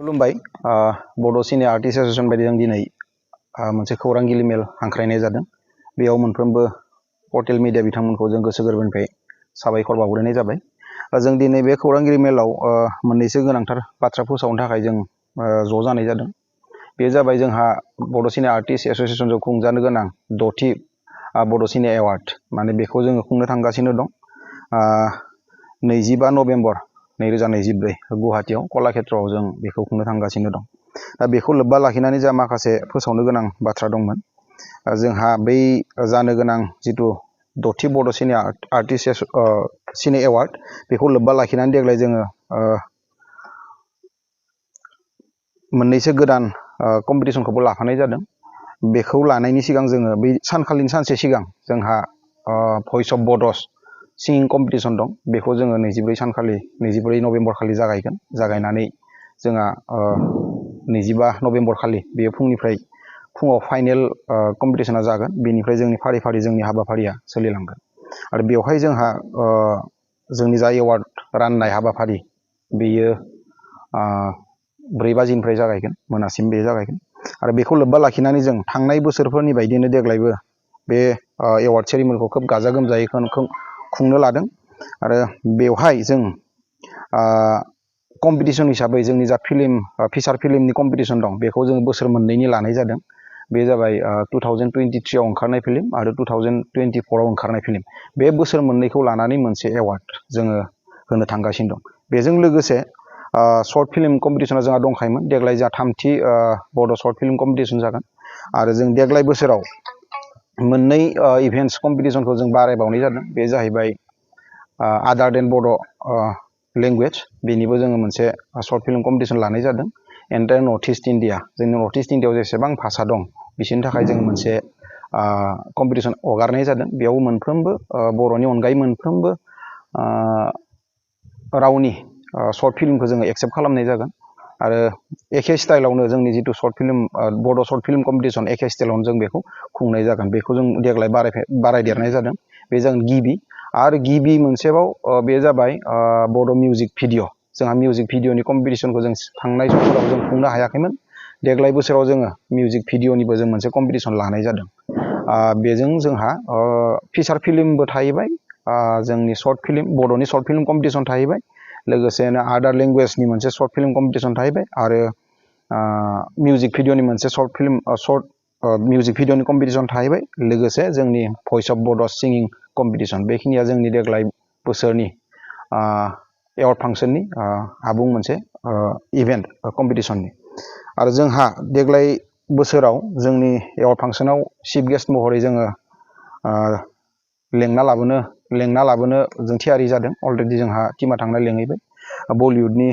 खुलुमबाय बड' सिने artist association बायदि जों दिनै मोनसे खौरांगिरि मेल हांख्रायनाय जादों। बेयाव मोनफ्रोमबो पर्टेल मिडिया बिथांमोनखौ जों गोसो गोरबोनिफ्राय साबायखर बावग्रोनाय जाबाय। जों दिनै बे खौरांगिरि मेलाव मोननैसो गोनांथार बाथ्रा फोसावनो थाखाय जों ज' जानाय जादों। बे जाबाय जोंहा बड' सिने आर्टिस्ट एसोसिएशनजों खुंजानो गोनां 6थि बड' सिने एवार्ड माने बेखौ जोङो खुंनो थांगासिनो दं। 25 नभेम्बर 2024 गुवाहाटीयाव कलाक्षेत्रआव जों बेखौ खुंनो थांगासिनो दं। दा बेखौ लोब्बा लाखिनानै जोंहा माखासे फोसावनो गोनां बाथ्रा दंमोन। जोंहा बै जानो गोनां जिथु 6थि बड' सिने आर्टिस्ट सिने एवार्ड बेखौ लोब्बा लाखिनानै देग्लाय जोङो मोननैसो गोदान कम्पिटिशनखौबो लाफानाय जादों। बेखौ लानायनि सिगां जोङो बै सानखालिनि सानसे सिगां जोंहा भइस अफ बड'स सिंगिं कम्पिटिशन दं। बेखौ जोङो 24 नभेम्बर खालि जागायगोन। जागायनानै जोंहा 25 नभेम्बर खालि बेयो फुङाव फाइनेल कम्पिटिशना जागोन। बेनिफ्राय जोंनि फारि फारि जोंनि हाबाफारिया सोलिलांगोन। आरो बेवहाय जोंहा जोंनि जा एवार्ड राननाय हाबाफारि बेयो 4 बाजिनिफ्राय जागायगोन, मोनासिम बे जागायगोन। आरो बेखौ लोब्बा लाखिनानै जों थांनाय बोसोरफोरनि बायदिनो देग्लायबो बे एवार्ड सेरिमनिखौ खोब गाजा गोमजायै खुंनो लादों। आरो बेवहाय जों कम्पिटिशन हिसाबै जोंनि जा फिसार फिल्मनि कम्पिटिशन दं बेखौ जों बोसोर मोननैनि लानाय जादों। बे जाबाय 2023 आव ओंखारनाय फिल्म आरो 2024 आव ओंखारनाय फिल्म। बे बोसोर मोननैखौ लानानै मोनसे एवार्ड जोङो होनो थांगासिनो दं। बेजों लोगोसे शर्ट फिल्म कम्पिटिशना जोंहा दंखायोमोन। देग्लाय जोंहा 3थि बड' शर्ट फिल्म कम्पिटिशन जागोन। आरो जों देग्लाय बोसोराव मोननै इभेन्ट्स कम्पिटिशनखौ जों बारायबावनाय जादों। बे जाहैबाय आदार देन बड' लेंगुवेज बेनिबो जोङो मोनसे शर्ट फिल्म कम्पिटिशन लानाय जादों। एन्टायर नर्थ इस्ट इण्डिया जोंनि नर्थ इस्ट इण्डियाआव जेसेबां भाषा दं बिसोरनि थाखाय जों मोनसे कम्पिटिशन हगारनाय जादों। बेयाव मोनफ्रोमबो बर'नि अनगायै मोनफ्रोमबो रावनि शर्ट फिल्मखौ जोङो एक्सेप्ट खालामनाय जागोन। आरो एखे स्टाइलावनो जोंनि जिथु शर्ट फिल्म बड' शर्ट फिल्म कम्पिटिशन एखे स्टाइलावनो जों बेखौ खुंनाय जागोन। बेखौ जों देग्लाय बारायदेरनाय जादों। बे जागोन गिबि। आरो गिबि मोनसेबाव बे जाबाय बड' मिउजिक भिडिअ'। जोंहा मिउजिक भिडिअ'नि कम्पिटिशनखौ जों थांनाय समफोराव जों खुंनो हायाखैमोन। देग्लाय बोसोराव जोङो मिउजिक भिडिअ'निबो जों मोनसे कम्पिटिशन लानाय जादों। बेजों जोंहा फिसार फिल्मबो थाहैबाय, जोंनि शर्ट फिल्म बड'नि शर्ट फिल्म कम्पिटिशन थाहैबाय, लोगोसेनो आदार लेंगुवेजनि मोनसे शर्ट फिल्म कम्पिटिशन थाहैबाय आरो मिउजिक भिडिअ'नि मोनसे मिउजिक भिडिअ'नि कम्पिटिशन थाहैबाय, लोगोसे जोंनि भइस अफ बड' सिंगिं कम्पिटिशन। बेखिनिया जोंनि देग्लाय बोसोरनि एवार्ड फांसननि आबुं मोनसे इभेन्ट कम्पिटिशननि। आरो जोंहा देग्लाय बोसोराव जोंनि एवार्ड फांसनाव चिफ गेस्ट महरै जोङो लेंना लाबोनो जों थियारि जादों। अलरेडि जोंहा टिमा थांना लेंहैबाय। बलिउडनि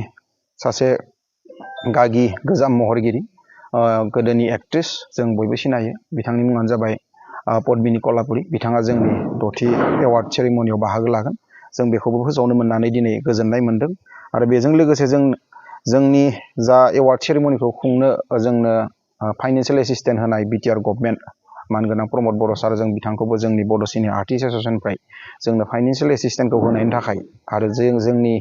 सासे गागि गोजाम महरगिरि, गोदोनि एक्ट्रेस जों बयबो सिनायो। बिथांनि मुङानो जाबाय पद्मिनी कलापुरी। बिथाङा जोंनि 6थि एवार्ड सेरेमनियाव बाहागो लागोन। जों बेखौबो फोसावनो मोननानै दिनै गोजोननाय मोन्दों। आरो बेजों लोगोसे जोंनि जा एवार्ड सेरेमनिखौ खुंनो जोंनो फाइनेन्सियेल एसिस्टेन्ट होनाय बिटिआर गभर्नमेन्ट मानगोनां प्रमद बर' सार, जों बिथांखौबो जोंनि बड' सिने आर्टिस्ट एसोसिएशननिफ्राय जोंनो फाइनेन्सियेल एसिस्टेन्टखौ होनायनि थाखाय आरो जोंनि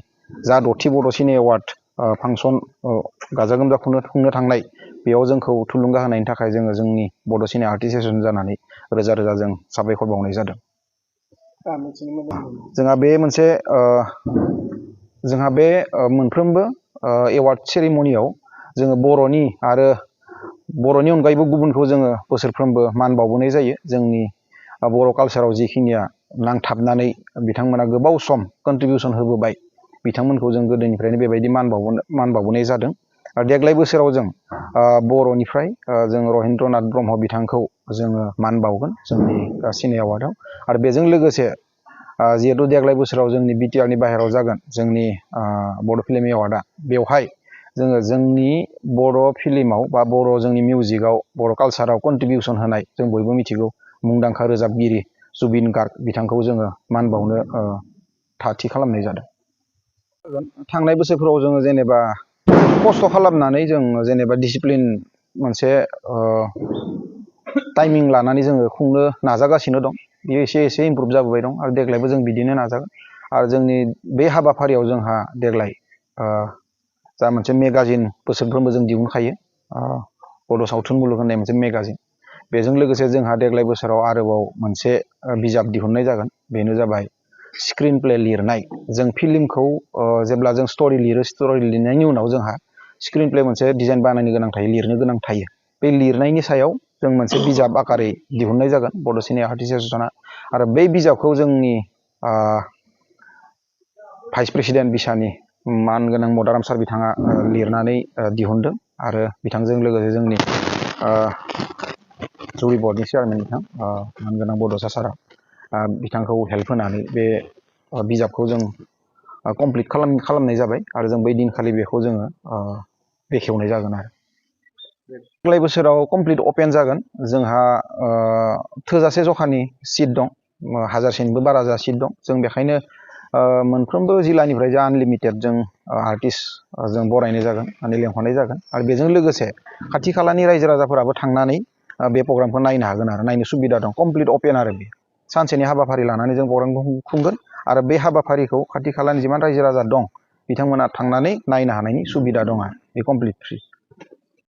जा 6थि बड' सिने एवार्ड फांसन गाजा गोमजा खुंनो थांनाय बेयाव जोंखौ थुलुंगा होनायनि थाखाय जोङो जोंनि बड' सिने आर्टिस्ट एसोसिएशन जानानै रोजा रोजा जों साबायखर बावनाय जादों। जोंहा बे मोनफ्रोमबो एवार्ड सेरेमनियाव जोङो बर'नि अनगायैबो गुबुनखौ जोङो बोसोरफ्रोमबो मान बावबोनाय जायो। जोंनि बर' कालसाराव जिखिनिया नांथाबनानै बिथांमोना गोबाव सम कन्ट्रिबिउसन होबोबाय, बिथांमोनखौ जों गोदोनिफ्रायनो बेबायदि मान बावबोनाय जादों। आरो देग्लाय बोसोराव जों बर'निफ्राय जों रहिन्द्रनाथ ब्रह्म बिथांखौ जोङो मान बावगोन जोंनि सिने एवार्डआव। आरो बेजों लोगोसे जिहेतु देग्लाय बोसोराव जोंनि बिटिआरनि बाहेरायाव जागोन जोंनि बड' फिल्म एवार्डआ, बेवहाय जोङो जोंनि बर' फिल्माव बा जोंनि मिउजिकआव बर' कालसाराव कन्ट्रिबिउसन होनाय जों बयबो मिथिगौ मुंदांखा रोजाबगिरि जुबिन गार्ग बिथांखौ जोङो मान बावनो थि खालामनाय जादों। थांनाय बोसोरफोराव जोङो जेनेबा खस्थ' खालामनानै जों जेनेबा डिसिप्लिन मोनसे टाइमिं लानानै जोङो खुंनो नाजागासिनो दं। बेयो एसे इमप्रुभ जाबोबाय दं। आरो देग्लायबो जों बिदिनो नाजागोन। आरो जोंनि बे हाबाफारियाव जोंहा देग्लाय जा मोनसे मेगाजिन बोसोरफ्रोमबो जों दिहुनखायो बड' सावथुन मुलुग होननाय मोनसे मेगाजिन। बेजों लोगोसे जोंहा देग्लाय बोसोराव आरोबाव मोनसे बिजाब दिहुननाय जागोन, बेनो जाबाय स्क्रिन प्ले लिरनाय। जों फिल्मखौ जेब्ला जों स्ट'रि लिरो, स्ट'रि लिरनायनि उनाव जोंहा स्क्रिन प्ले मोनसे डिजाइन बानायनो गोनां थायो, लिरनो गोनां थायो। बे लिरनायनि सायाव जों मोनसे बिजाब आकारै दिहुननाय जागोन बड' सिने आर्टिस्ट एस'सियेसना। आरो बै बिजाबखौ जोंनि भाइस प्रेसिडेन्ट बिसानि मानगोनां मदाराम सार बिथाङा लिरनानै दिहुनदों। आरो बिथांजों लोगोसे जोंनि जुरि बर्डनि चेयारमेन बिथां मानगोनां बड'सा सारा बिथांखौ हेल्प होनानै बे बिजाबखौ जों कमप्लिट खालामनाय जाबाय। आरो जों बै दिनखालि बेखौ जोङो बेखेवनाय जागोन। आरो देग्लाय बोसोराव कमप्लिट अपेन जागोन। जोंहा थोजासे जखानि सिट दं, 1000सेनिबो बारा जा सिट दं। जों बेखायनो मोनफ्रोमबो जिल्लानिफ्राय जा आनलिमिटेड जों आर्टिस्ट जों बरायनाय जागोन, माने लेंहरनाय जागोन। आरो बेजों लोगोसे खाथि खालानि रायजो राजाफोराबो थांनानै बे प्रग्रामखौ नायनो हागोन, आरो नायनो सुबिदा दं। कमप्लिट अपेन आरो बे सानसेनि हाबाफारि लानानै जों प्रग्रामखौ खुंगोन। आरो बे हाबाफारिखौ खाथि खालानि जिमान रायजो राजा दं बिथांमोना थांनानै नायनो हानायनि सुबिदा दं, आरो बे कमप्लिट फ्रि।